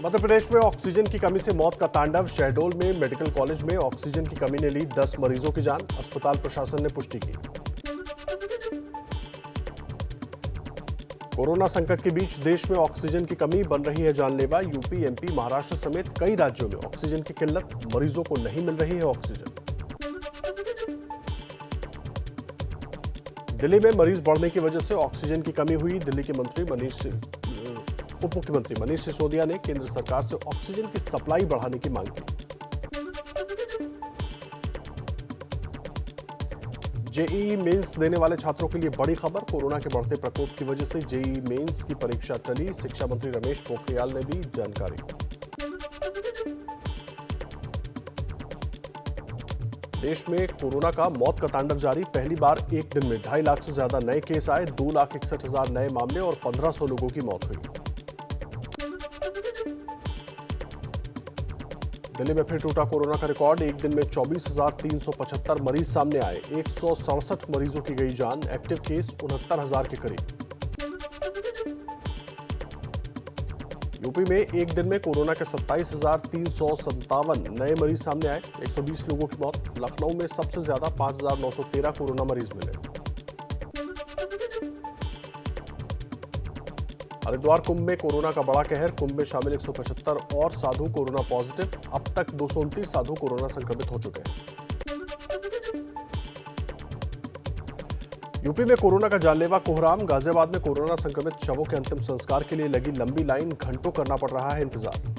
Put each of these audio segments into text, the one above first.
मध्य प्रदेश में ऑक्सीजन की कमी से मौत का तांडव। शहडोल में मेडिकल कॉलेज में ऑक्सीजन की कमी ने ली 10 मरीजों की जान। अस्पताल प्रशासन ने पुष्टि की। कोरोना संकट के बीच देश में ऑक्सीजन की कमी बन रही है जानलेवा। यूपी, एमपी, महाराष्ट्र समेत कई राज्यों में ऑक्सीजन की किल्लत। मरीजों को नहीं मिल रही है ऑक्सीजन। दिल्ली में मरीज बढ़ने की वजह से ऑक्सीजन की कमी हुई। दिल्ली के उप मुख्यमंत्री मनीष सिसोदिया ने केंद्र सरकार से ऑक्सीजन की सप्लाई बढ़ाने की मांग की। जेईई मेंस देने वाले छात्रों के लिए बड़ी खबर। कोरोना के बढ़ते प्रकोप की वजह से जेईई मेंस की परीक्षा टली। शिक्षा मंत्री रमेश पोखरियाल ने दी जानकारी। देश में कोरोना का मौत का तांडव जारी। पहली बार एक दिन में 2.5 लाख से ज्यादा नए केस आए। 2,61,000 नए मामले और 1,500 लोगों की मौत हुई। दिल्ली में फिर टूटा कोरोना का रिकॉर्ड। एक दिन में 24,375 मरीज सामने आए। 167 मरीजों की गई जान। एक्टिव केस 69,000 के करीब। यूपी में एक दिन में कोरोना के 27,357 नए मरीज सामने आए। 120 लोगों की मौत। लखनऊ में सबसे ज्यादा 5,913 कोरोना मरीज मिले। हरिद्वार कुंभ में कोरोना का बड़ा कहर। कुंभ में शामिल 175 और साधु कोरोना पॉजिटिव। अब तक 229 साधु कोरोना संक्रमित हो चुके हैं। यूपी में कोरोना का जानलेवा कोहराम। गाजियाबाद में कोरोना संक्रमित शवों के अंतिम संस्कार के लिए लगी लंबी लाइन। घंटों करना पड़ रहा है इंतजार।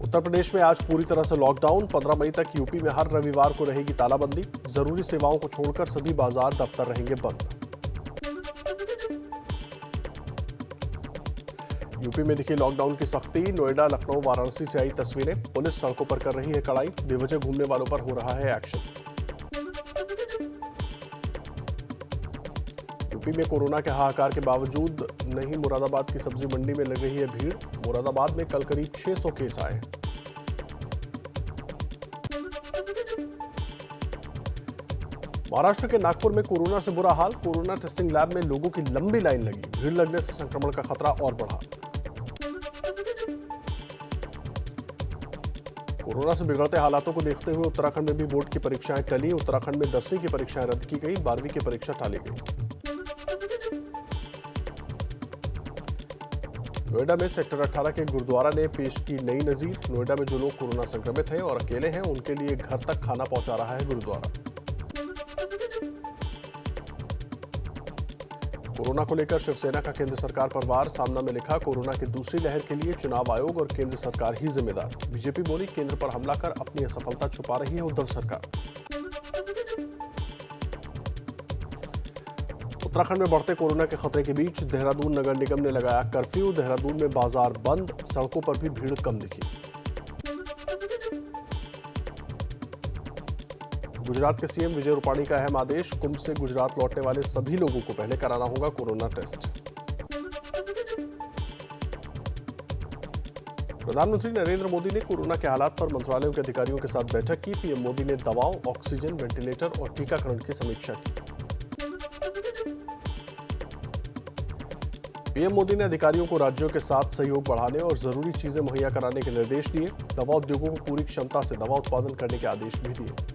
उत्तर प्रदेश में आज पूरी तरह से लॉकडाउन। 15 मई तक यूपी में हर रविवार को रहेगी तालाबंदी। जरूरी सेवाओं को छोड़कर सभी बाजार दफ्तर रहेंगे बंद। यूपी में दिखी लॉकडाउन की सख्ती। नोएडा, लखनऊ, वाराणसी से आई तस्वीरें। पुलिस सड़कों पर कर रही है कड़ाई। बेवजह घूमने वालों पर हो रहा है एक्शन। यूपी में कोरोना के हाहाकार के बावजूद नहीं मुरादाबाद की सब्जी मंडी में लग रही है भीड़। मुरादाबाद में कल करीब 600 केस आए। महाराष्ट्र के नागपुर में कोरोना से बुरा हाल। कोरोना टेस्टिंग लैब में लोगों की लंबी लाइन लगी। भीड़ लगने से संक्रमण का खतरा और बढ़ा। कोरोना से बिगड़ते हालातों को देखते हुए उत्तराखंड में भी बोर्ड की परीक्षाएं टली। उत्तराखंड में 10वीं की परीक्षाएं रद्द की गई। 12वीं की परीक्षा टाली गई। नोएडा में सेक्टर 18 के गुरुद्वारा ने पेश की नई नजीर। नोएडा में जो लोग कोरोना संक्रमित हैं और अकेले हैं उनके लिए घर तक खाना पहुंचा रहा है गुरुद्वारा। कोरोना को लेकर शिवसेना का केंद्र सरकार पर वार। सामना में लिखा, कोरोना की दूसरी लहर के लिए चुनाव आयोग और केंद्र सरकार ही जिम्मेदार। बीजेपी बोली, केंद्र पर हमला कर अपनी असफलता छुपा रही है उद्धव सरकार। उत्तराखंड में बढ़ते कोरोना के खतरे के बीच देहरादून नगर निगम ने लगाया कर्फ्यू। देहरादून में बाजार बंद। सड़कों पर भी भीड़ कम दिखी। गुजरात के सीएम विजय रूपाणी का अहम आदेश। कुंभ से गुजरात लौटने वाले सभी लोगों को पहले कराना होगा कोरोना टेस्ट। प्रधानमंत्री नरेंद्र मोदी ने कोरोना के हालात पर मंत्रालयों के अधिकारियों के साथ बैठक की। पीएम मोदी ने दवाओं, ऑक्सीजन, वेंटिलेटर और टीकाकरण की समीक्षा की। पीएम मोदी ने अधिकारियों को राज्यों के साथ सहयोग बढ़ाने और जरूरी चीजें मुहैया कराने के निर्देश दिए। दवा उद्योगों को पूरी क्षमता से दवा उत्पादन करने के आदेश भी दिए।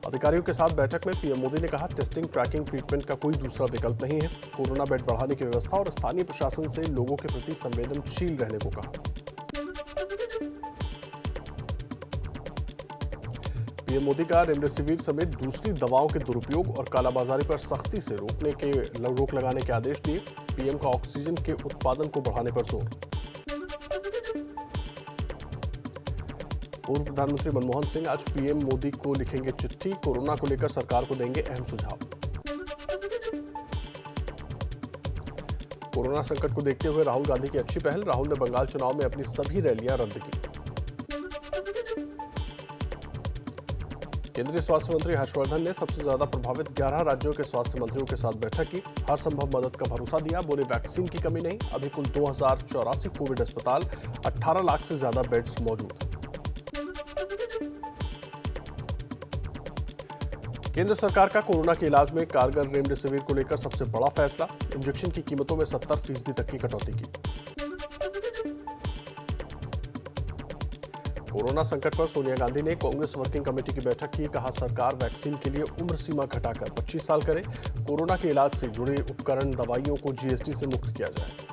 अधिकारियों के साथ बैठक में पीएम मोदी ने कहा, टेस्टिंग, ट्रैकिंग, ट्रीटमेंट का कोई दूसरा विकल्प नहीं है। कोरोना बेड बढ़ाने की व्यवस्था और स्थानीय प्रशासन से लोगों के प्रति संवेदनशील रहने को कहा। पीएम मोदी का रेमडेसिविर समेत दूसरी दवाओं के दुरुपयोग और कालाबाजारी पर सख्ती से रोक लगाने के आदेश दिए। पीएम का ऑक्सीजन के उत्पादन को बढ़ाने पर जोर। पूर्व प्रधानमंत्री मनमोहन सिंह आज पीएम मोदी को लिखेंगे चिट्ठी। कोरोना को लेकर सरकार को देंगे अहम सुझाव। कोरोना संकट को देखते हुए राहुल गांधी की अच्छी पहल। राहुल ने बंगाल चुनाव में अपनी सभी रैलियां रद्द की। केंद्रीय स्वास्थ्य मंत्री हर्षवर्धन ने सबसे ज्यादा प्रभावित 11 राज्यों के स्वास्थ्य मंत्रियों के साथ बैठक की। हर संभव मदद का भरोसा दिया। बोले, वैक्सीन की कमी नहीं। अभी कुल 2084 कोविड अस्पताल, 18 लाख से ज्यादा बेड्स मौजूद। केंद्र सरकार का कोरोना के इलाज में कारगर रेमडेसिविर को लेकर सबसे बड़ा फैसला, इंजेक्शन की कीमतों में 70% तक की कटौती की। कोरोना संकट पर सोनिया गांधी ने कांग्रेस वर्किंग कमेटी की बैठक की, कहा सरकार वैक्सीन के लिए उम्र सीमा घटाकर 25 साल करे, कोरोना के इलाज से जुड़े उपकरण दवाइयों को जीएसटी से मुक्त किया जाए।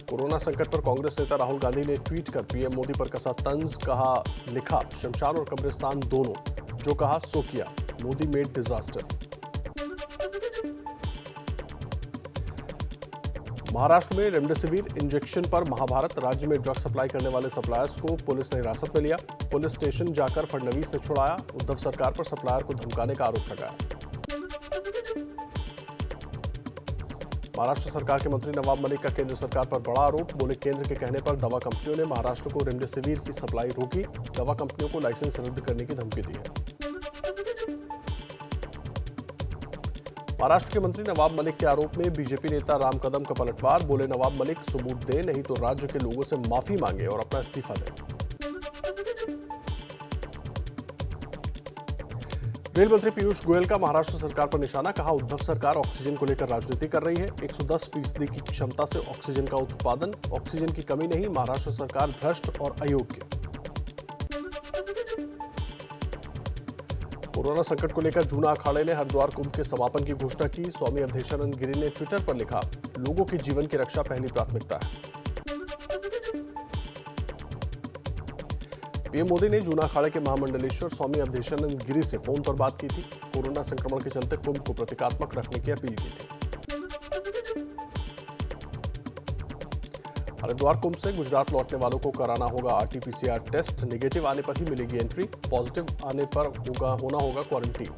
कोरोना संकट पर कांग्रेस नेता राहुल गांधी ने ट्वीट कर पीएम मोदी पर कसा तंज, कहा लिखा शमशान और कब्रिस्तान दोनों, जो कहा सो किया, मोदी मेड डिजास्टर। महाराष्ट्र में रेमडेसिविर इंजेक्शन पर महाभारत, राज्य में ड्रग सप्लाई करने वाले सप्लायर्स को पुलिस ने हिरासत में लिया, पुलिस स्टेशन जाकर फडणवीस ने छुड़ाया, उद्धव सरकार पर सप्लायर को धमकाने का आरोप लगाया। महाराष्ट्र सरकार के मंत्री नवाब मलिक का केंद्र सरकार पर बड़ा आरोप, बोले केंद्र के कहने पर दवा कंपनियों ने महाराष्ट्र को रेमडेसिविर की सप्लाई रोकी, दवा कंपनियों को लाइसेंस रद्द करने की धमकी दी है। महाराष्ट्र के मंत्री नवाब मलिक के आरोप में बीजेपी नेता राम कदम का पलटवार, बोले नवाब मलिक सबूत दे, नहीं तो राज्य के लोगों से माफी मांगे और अपना इस्तीफा दें। रेल मंत्री पीयूष गोयल का महाराष्ट्र सरकार पर निशाना, कहा उद्धव सरकार ऑक्सीजन को लेकर राजनीति कर रही है, 110% की क्षमता से ऑक्सीजन का उत्पादन, ऑक्सीजन की कमी नहीं, महाराष्ट्र सरकार भ्रष्ट और अयोग्य। कोरोना संकट को लेकर जूना अखाड़े ने हरिद्वार कुंभ के समापन की घोषणा की, स्वामी अवधेशानंद गिरी ने ट्विटर पर लिखा, लोगों के जीवन की रक्षा पहली प्राथमिकता है। पीएम मोदी ने जूना अखाड़े के महामंडलेश्वर स्वामी अवधेशानंद गिरी से फोन पर बात की थी, कोरोना संक्रमण के चलते कुंभ को प्रतीकात्मक रखने की अपील की थी। हरिद्वार कुंभ से गुजरात लौटने वालों को कराना होगा आरटीपीसीआर टेस्ट, नेगेटिव आने पर ही मिलेगी एंट्री, पॉजिटिव आने पर होना होगा क्वारंटीन।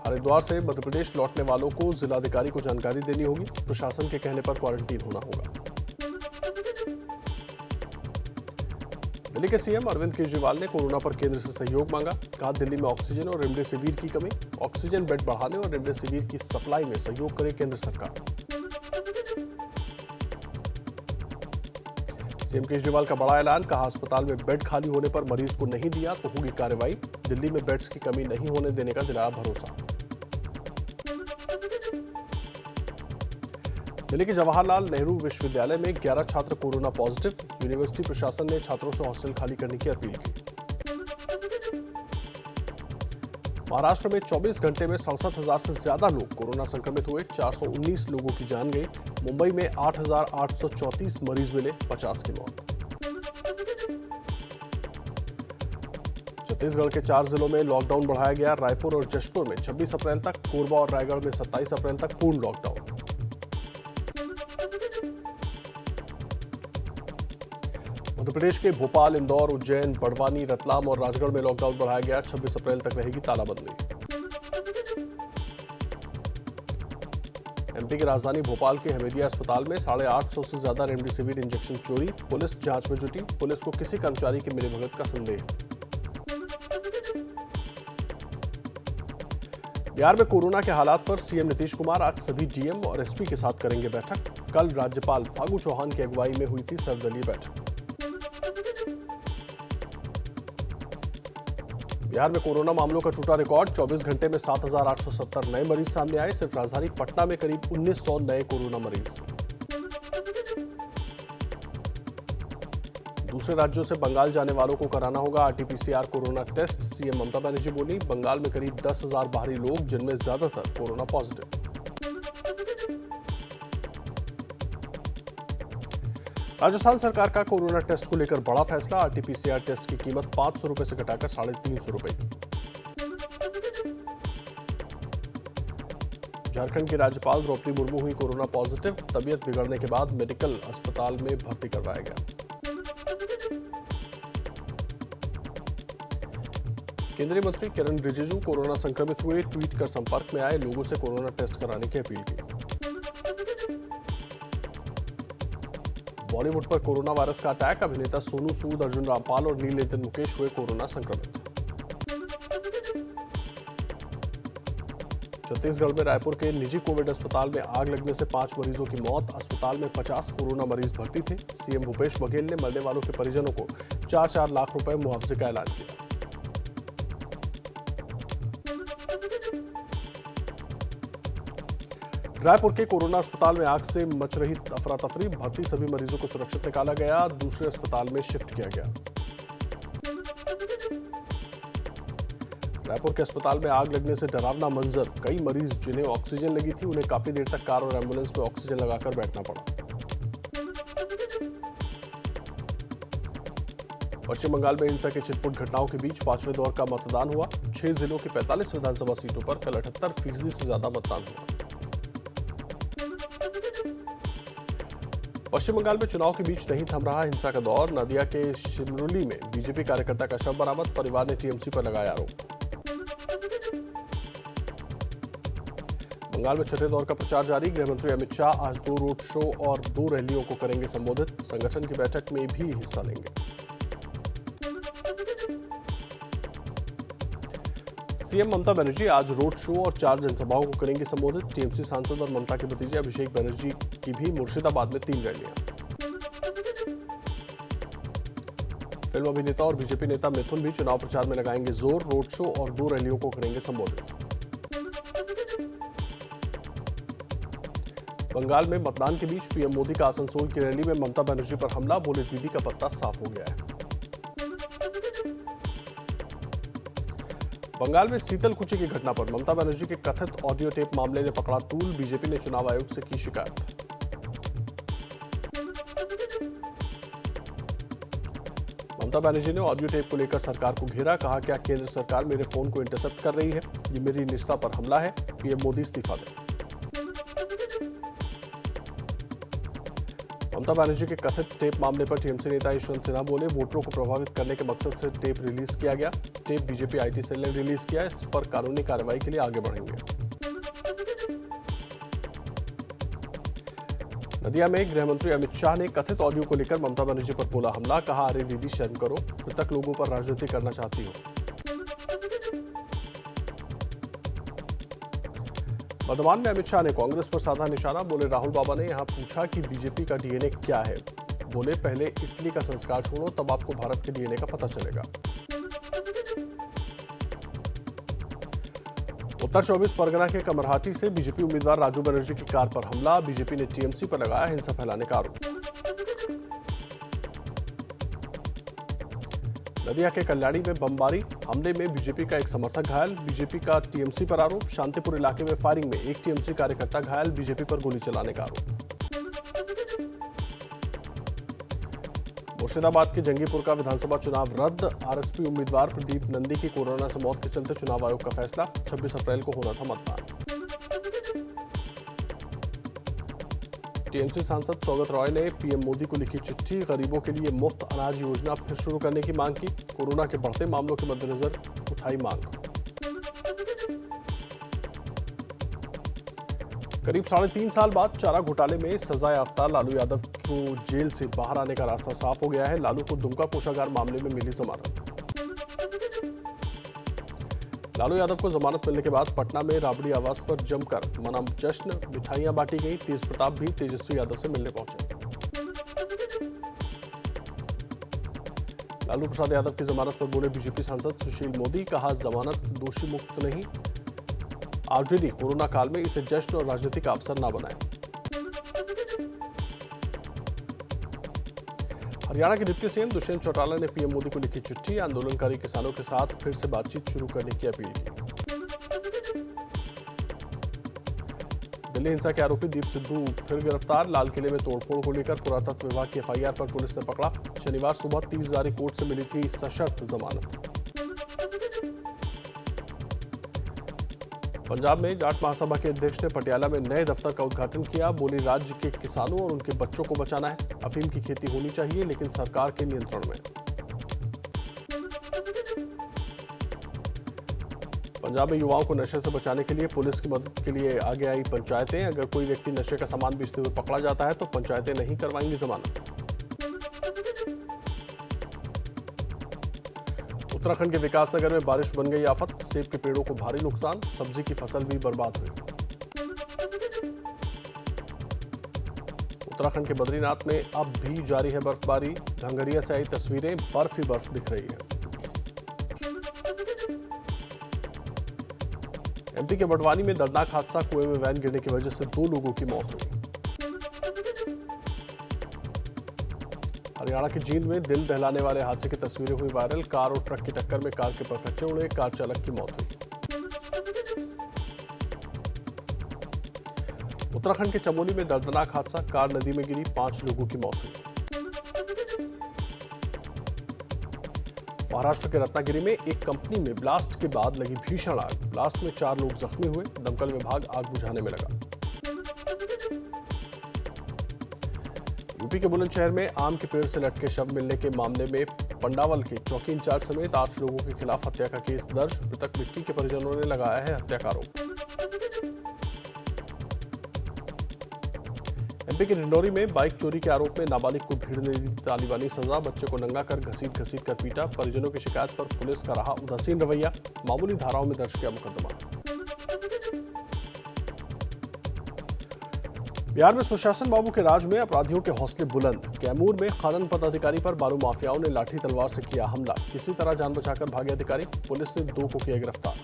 हरिद्वार से मध्य प्रदेश लौटने वालों को जिलाधिकारी को जानकारी देनी होगी, प्रशासन के कहने पर क्वारंटीन होना होगा। दिल्ली के सीएम अरविंद केजरीवाल ने कोरोना पर केंद्र से सहयोग मांगा, कहा दिल्ली में ऑक्सीजन और रेमडेसिविर की कमी, ऑक्सीजन बेड बढ़ाने और रेमडेसिविर की सप्लाई में सहयोग करे केंद्र सरकार। सीएम केजरीवाल का बड़ा ऐलान, कहा अस्पताल में बेड खाली होने पर मरीज को नहीं दिया तो होगी कार्रवाई, दिल्ली में बेड्स की कमी नहीं होने देने का दिलाया भरोसा। दिल्ली के जवाहरलाल नेहरू विश्वविद्यालय में 11 छात्र कोरोना पॉजिटिव, यूनिवर्सिटी प्रशासन ने छात्रों से हॉस्टल खाली करने की अपील की। महाराष्ट्र में 24 घंटे में 67,000 से ज्यादा लोग कोरोना संक्रमित हुए, 419 लोगों की जान गई, मुंबई में 8,834 मरीज मिले, 50 की मौत। छत्तीसगढ़ के 4 जिलों में लॉकडाउन बढ़ाया गया, रायपुर और जशपुर में 26 अप्रैल तक, कोरबा और रायगढ़ में 27 अप्रैल तक पूर्ण लॉकडाउन। मध्य प्रदेश के भोपाल, इंदौर, उज्जैन, बड़वानी, रतलाम और राजगढ़ में लॉकडाउन बढ़ाया गया, 26 अप्रैल तक रहेगी तालाबंदी। एमपी की राजधानी भोपाल के हमेदिया अस्पताल में 850 से ज्यादा रेमडेसिविर इंजेक्शन चोरी, पुलिस जांच में जुटी, पुलिस को किसी कर्मचारी के मिलीभगत का संदेह। बिहार में कोरोना के हालात पर सीएम नीतीश कुमार आज सभी डीएम और एसपी के साथ करेंगे बैठक, कल राज्यपाल फागू चौहान की अगुवाई में हुई थी सर्वदलीय बैठक। बिहार में कोरोना मामलों का टूटा रिकॉर्ड, 24 घंटे में 7,870 नए मरीज सामने आए, सिर्फ राजधानी पटना में करीब 1900 नए कोरोना मरीज। दूसरे राज्यों से बंगाल जाने वालों को कराना होगा RTPCR corona test, CM Mamata Banerjee बोली, बंगाल में करीब 10,000 बाहरी लोग, जिनमें ज्यादातर कोरोना पॉजिटिव। राजस्थान सरकार का कोरोना टेस्ट को लेकर बड़ा फैसला, आरटीपीसीआर टेस्ट की कीमत 500 रुपए से घटाकर 350 रुपए की। झारखंड की राज्यपाल द्रौपदी मुर्मू हुई कोरोना पॉजिटिव, तबीयत बिगड़ने के बाद मेडिकल अस्पताल में भर्ती करवाया गया। केंद्रीय मंत्री किरण रिजिजू कोरोना संक्रमित हुए, ट्वीट कर संपर्क में आए लोगों से कोरोना टेस्ट कराने की अपील की। बॉलीवुड पर कोरोना वायरस का अटैक, अभिनेता सोनू सूद, अर्जुन रामपाल और नील नितिन मुकेश हुए कोरोना संक्रमित। छत्तीसगढ़ में रायपुर के निजी कोविड अस्पताल में आग लगने से 5 मरीजों की मौत। अस्पताल में 50 कोरोना मरीज भर्ती थे। सीएम भूपेश बघेल ने मरने वालों के परिजनों को 4-4 लाख रुपए मुआवजे का ऐलान किया। रायपुर के कोरोना अस्पताल में आग से मच रही अफरा तफरी। भर्ती सभी मरीजों को सुरक्षित निकाला गया, दूसरे अस्पताल में शिफ्ट किया गया। रायपुर के अस्पताल में आग लगने से डरावना मंजर। कई मरीज जिन्हें ऑक्सीजन लगी थी उन्हें काफी देर तक कार और एम्बुलेंस में ऑक्सीजन लगाकर बैठना पड़ा। पश्चिम बंगाल में हिंसा की छिटपुट घटनाओं के बीच 5वें दौर का मतदान हुआ। 6 जिलों की 45 विधानसभा सीटों पर कल 78% से ज्यादा मतदान हुआ। पश्चिम बंगाल में चुनाव के बीच नहीं थम रहा हिंसा का दौर। नदिया के शिमरुली में बीजेपी कार्यकर्ता का शव बरामद। परिवार ने टीएमसी पर लगाया आरोप। बंगाल में छठे दौर का प्रचार जारी। गृह मंत्री अमित शाह आज 2 रोड शो और 2 रैलियों को करेंगे संबोधित। संगठन की बैठक में भी हिस्सा लेंगे। सीएम ममता बनर्जी आज रोड शो और 4 जनसभाओं को करेंगे संबोधित। टीएमसी सांसद और ममता के भतीजे अभिषेक बनर्जी की भी मुर्शिदाबाद में 3 रैलियां। फिल्म अभिनेता और बीजेपी नेता मिथुन भी चुनाव प्रचार में लगाएंगे जोर। रोड शो और 2 रैलियों को करेंगे संबोधित। बंगाल में मतदान के बीच पीएम मोदी का आसनसोल की रैली में ममता बनर्जी पर हमला। बोले दीदी का पत्ता साफ हो गया है। बंगाल में शीतलकुची की घटना पर ममता बनर्जी के कथित ऑडियो टेप मामले ने पकड़ा तूल। बीजेपी ने चुनाव आयोग से की शिकायत। ममता बनर्जी ने ऑडियो टेप को लेकर सरकार को घेरा। कहा क्या केंद्र सरकार मेरे फोन को इंटरसेप्ट कर रही है? ये मेरी निजता पर हमला है। पीएम मोदी इस्तीफा दें। ममता बनर्जी के कथित टेप मामले पर टीएमसी नेता यशवंत सिन्हा बोले वोटरों को प्रभावित करने के मकसद से टेप रिलीज किया गया। टेप बीजेपी आईटी सेल ने रिलीज किया। इस पर कानूनी कार्रवाई के लिए आगे बढ़ेंगे। नदिया में गृह मंत्री अमित शाह ने कथित ऑडियो को लेकर ममता बनर्जी पर बोला हमला। कहा अरे दीदी शर्म करो, मृतक लोगों पर राजनीति करना चाहती हो। वर्धमान में अमित शाह ने कांग्रेस पर साधा निशाना। बोले राहुल बाबा ने यहां पूछा कि बीजेपी का डीएनए क्या है। बोले पहले इटली का संस्कार छोड़ो, तब आपको भारत के डीएनए का पता चलेगा। उत्तर 24 परगना के कमरहाटी से बीजेपी उम्मीदवार राजू बनर्जी की कार पर हमला। बीजेपी ने टीएमसी पर लगाया हिंसा फैलाने का आरोप। नदिया के कल्याणी में बमबारी हमले में बीजेपी का एक समर्थक घायल। बीजेपी का टीएमसी पर आरोप। शांतिपुर इलाके में फायरिंग में एक टीएमसी कार्यकर्ता घायल। बीजेपी पर गोली चलाने का आरोप। मुर्शिदाबाद के जंगीपुर का विधानसभा चुनाव रद्द। आरएसपी उम्मीदवार प्रदीप नंदी की कोरोना से मौत के चलते चुनाव आयोग का फैसला। 26 अप्रैल को होना था मतदान। टीएमसी सांसद सौगत रॉय ने पीएम मोदी को लिखी चिट्ठी। गरीबों के लिए मुफ्त अनाज योजना फिर शुरू करने की मांग की। कोरोना के बढ़ते मामलों के मद्देनजर उठाई मांग। करीब 3.5 साल बाद चारा घोटाले में सजायाफ्ता लालू यादव को जेल से बाहर आने का रास्ता साफ हो गया है। लालू को दुमका कोषागार मामले में मिली जमानत। लालू यादव को जमानत मिलने के बाद पटना में राबड़ी आवास पर जमकर मना जश्न। मिठाइयां बांटी गई। तेज प्रताप भी तेजस्वी यादव से मिलने पहुंचे। लालू प्रसाद यादव की जमानत पर बोले बीजेपी सांसद सुशील मोदी। कहा जमानत दोषी मुक्त नहीं। आरजेडी कोरोना काल में इसे जश्न और राजनीतिक अवसर न बनाए। हरियाणा के डिप्टी सीएम दुष्यंत चौटाला ने पीएम मोदी को लिखी चिट्ठी। आंदोलनकारी किसानों के साथ फिर से बातचीत शुरू करने की अपील की। दिल्ली हिंसा के आरोपी दीप सिद्धू फिर गिरफ्तार। लाल किले में तोड़फोड़ को लेकर पुरातत्व विभाग की एफआईआर पर पुलिस ने पकड़ा। शनिवार सुबह 30 जारी कोर्ट से मिली थी सशर्त जमानत। पंजाब में जाट महासभा के अध्यक्ष ने पटियाला में नए दफ्तर का उद्घाटन किया। बोली राज्य के किसानों और उनके बच्चों को बचाना है। अफीम की खेती होनी चाहिए लेकिन सरकार के नियंत्रण में। पंजाब में युवाओं को नशे से बचाने के लिए पुलिस की मदद के लिए आगे आई पंचायतें। अगर कोई व्यक्ति नशे का सामान बेचते हुए पकड़ा जाता है तो पंचायतें नहीं करवाएंगी जमानत। उत्तराखंड के विकासनगर में बारिश बन गई आफत, सेब के पेड़ों को भारी नुकसान, सब्जी की फसल भी बर्बाद हुई। उत्तराखंड के बद्रीनाथ में अब भी जारी है बर्फबारी, ढंगरिया से आई तस्वीरें, बर्फ ही बर्फ दिख रही है। एमपी के बड़वानी में दर्दनाक हादसा, कुएं में वैन गिरने की वजह से 2 लोगों की मौत हुई। हरियाणा के जींद में दिल दहलाने वाले हादसे की तस्वीरें हुई वायरल, कार और ट्रक की टक्कर में कार के परखच्चे उड़े, कार चालक की मौत हुई। उत्तराखंड के चमोली में दर्दनाक हादसा, कार नदी में गिरी, 5 लोगों की मौत हुई। महाराष्ट्र के रत्नागिरी में एक कंपनी में ब्लास्ट के बाद लगी भीषण आग, ब्लास्ट में 4 लोग जख्मी हुए, दमकल विभाग आग बुझाने में लगा। यूपी के बुलंदशहर में आम के पेड़ से लटके शव मिलने के मामले में पंडावल के चौकी इंचार्ज समेत 8 लोगों के खिलाफ हत्या का केस दर्ज, मृतक मिट्टी के परिजनों ने लगाया है हत्या का आरोप। एमपी के डिंडौरी में बाइक चोरी के आरोप में नाबालिग को भीड़ ने दी तालिबानी सजा, बच्चे को नंगा कर घसीट कर पीटा, परिजनों की शिकायत पर पुलिस का रहा उदासीन रवैया, मामूली धाराओं में दर्ज किया मुकदमा। बिहार में सुशासन बाबू के राज में अपराधियों के हौसले बुलंद, कैमूर में खानन पदाधिकारी पर बालू माफियाओं ने लाठी तलवार से किया हमला, किसी तरह जान बचाकर भागे अधिकारी, पुलिस ने 2 को किया गिरफ्तार।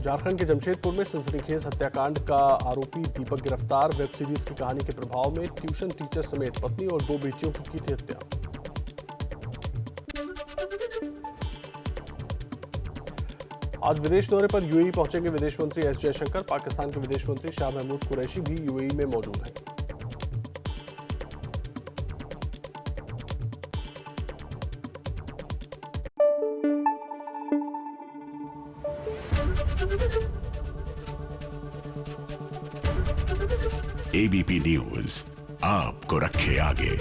झारखंड के जमशेदपुर में सनसनीखेज हत्याकांड का आरोपी दीपक गिरफ्तार, वेब सीरीज की कहानी के प्रभाव में ट्यूशन टीचर समेत पत्नी और 2 बेटियों की थी हत्या। आज विदेश दौरे पर यूएई पहुंचेंगे विदेश मंत्री एस जयशंकर, पाकिस्तान के विदेश मंत्री शाह महमूद कुरैशी भी यूएई में मौजूद हैं। एबीपी न्यूज आपको रखे आगे।